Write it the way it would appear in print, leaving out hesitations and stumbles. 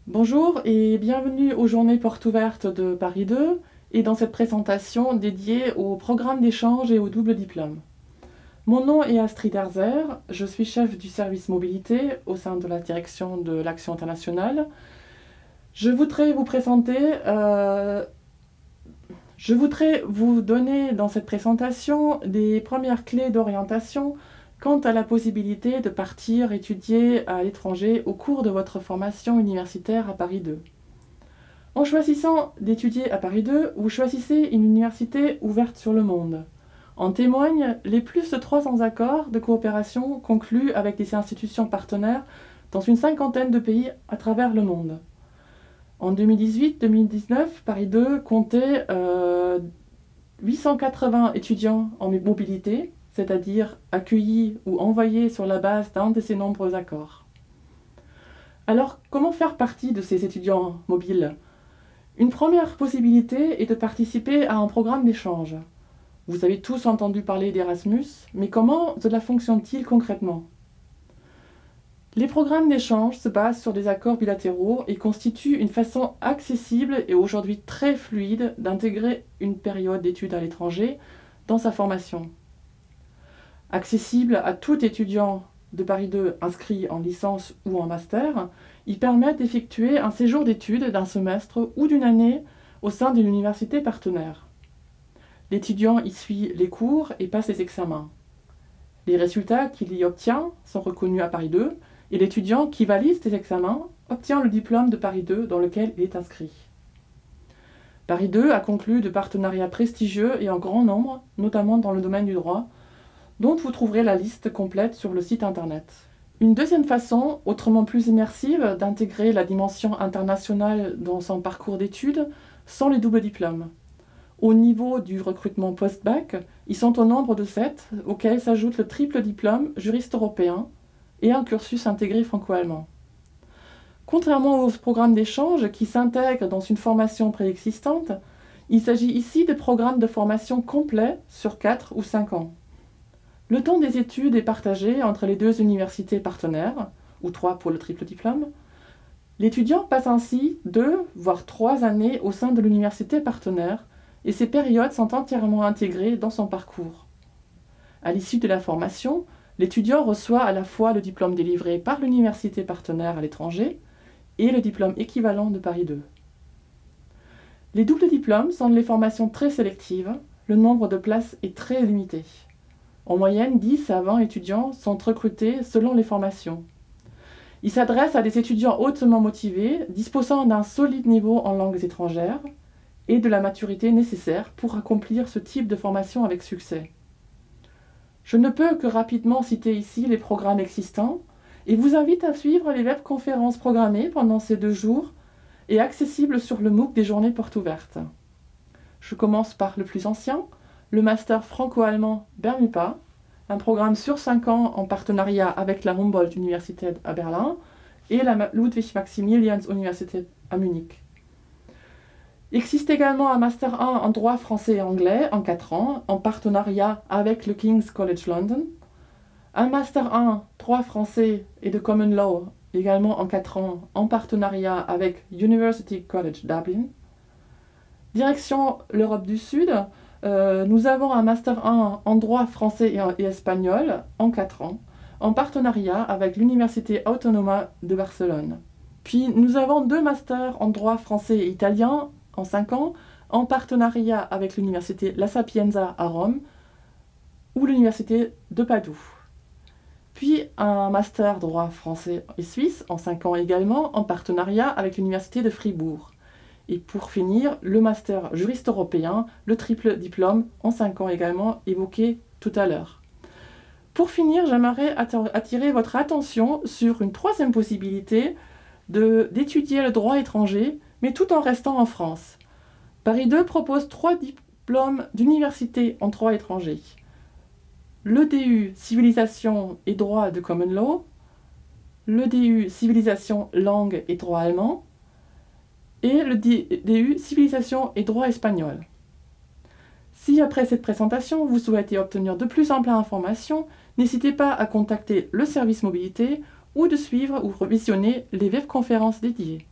Bonjour et bienvenue aux Journées Portes Ouvertes de Paris 2 et dans cette présentation dédiée au programme d'échange et au double diplôme. Mon nom est Astrid Herzer, je suis chef du service mobilité au sein de la direction de l'Action internationale. Je voudrais vous donner dans cette présentation des premières clés d'orientation quant à la possibilité de partir étudier à l'étranger au cours de votre formation universitaire à Paris 2. En choisissant d'étudier à Paris 2, vous choisissez une université ouverte sur le monde. En témoignent les plus de 300 accords de coopération conclus avec des institutions partenaires dans une cinquantaine de pays à travers le monde. En 2018-2019, Paris 2 comptait 880 étudiants en mobilité, c'est-à-dire accueillis ou envoyés sur la base d'un de ces nombreux accords. Alors, comment faire partie de ces étudiants mobiles ? Une première possibilité est de participer à un programme d'échange. Vous avez tous entendu parler d'Erasmus, mais comment cela fonctionne-t-il concrètement ? Les programmes d'échange se basent sur des accords bilatéraux et constituent une façon accessible et aujourd'hui très fluide d'intégrer une période d'études à l'étranger dans sa formation. Accessible à tout étudiant de Paris 2 inscrit en licence ou en master, ils permettent d'effectuer un séjour d'études d'un semestre ou d'une année au sein d'une université partenaire. L'étudiant y suit les cours et passe les examens. Les résultats qu'il y obtient sont reconnus à Paris 2 et l'étudiant qui valide ces examens obtient le diplôme de Paris 2 dans lequel il est inscrit. Paris 2 a conclu de partenariats prestigieux et en grand nombre, notamment dans le domaine du droit, dont vous trouverez la liste complète sur le site internet. Une deuxième façon, autrement plus immersive, d'intégrer la dimension internationale dans son parcours d'études sont les doubles diplômes. Au niveau du recrutement post-bac, ils sont au nombre de 7, auxquels s'ajoute le triple diplôme juriste européen et un cursus intégré franco-allemand. Contrairement aux programmes d'échange qui s'intègrent dans une formation préexistante, il s'agit ici de programmes de formation complets sur 4 ou 5 ans. Le temps des études est partagé entre les deux universités partenaires, ou 3 pour le triple diplôme. L'étudiant passe ainsi 2, voire 3 années au sein de l'université partenaire, et ces périodes sont entièrement intégrées dans son parcours. À l'issue de la formation, l'étudiant reçoit à la fois le diplôme délivré par l'université partenaire à l'étranger et le diplôme équivalent de Paris 2. Les doubles diplômes sont des formations très sélectives, le nombre de places est très limité. En moyenne, 10 à 20 étudiants sont recrutés selon les formations. Ils s'adressent à des étudiants hautement motivés, disposant d'un solide niveau en langues étrangères et de la maturité nécessaire pour accomplir ce type de formation avec succès. Je ne peux que rapidement citer ici les programmes existants et vous invite à suivre les webconférences programmées pendant ces 2 jours et accessibles sur le MOOC des Journées Portes Ouvertes. Je commence par le plus ancien, le master franco-allemand BERMUPA, un programme sur 5 ans en partenariat avec la Humboldt-Universität à Berlin et la Ludwig-Maximilians-Universität à Munich. Il existe également un Master 1 en droit français et anglais en 4 ans, en partenariat avec le King's College London. Un Master 1 droit français et de Common Law, également en 4 ans, en partenariat avec University College Dublin. Direction l'Europe du Sud, nous avons un Master 1 en droit français et espagnol en 4 ans, en partenariat avec l'Université Autonoma de Barcelone. Puis nous avons 2 masters en droit français et italien en 5 ans, en partenariat avec l'université La Sapienza à Rome ou l'université de Padoue. Puis un master droit français et suisse en 5 ans également, en partenariat avec l'université de Fribourg. Et pour finir, le master juriste européen, le triple diplôme en 5 ans également, évoqué tout à l'heure. Pour finir, j'aimerais attirer votre attention sur une troisième possibilité d'étudier le droit étranger, mais tout en restant en France. Paris 2 propose 3 diplômes d'université en droit étranger. Le DU Civilisation et droit de Common Law, le DU Civilisation, langue et droit allemand, et le DU Civilisation et droit espagnol. Si après cette présentation, vous souhaitez obtenir de plus amples informations, n'hésitez pas à contacter le service mobilité ou de suivre ou revisionner les webconférences dédiées.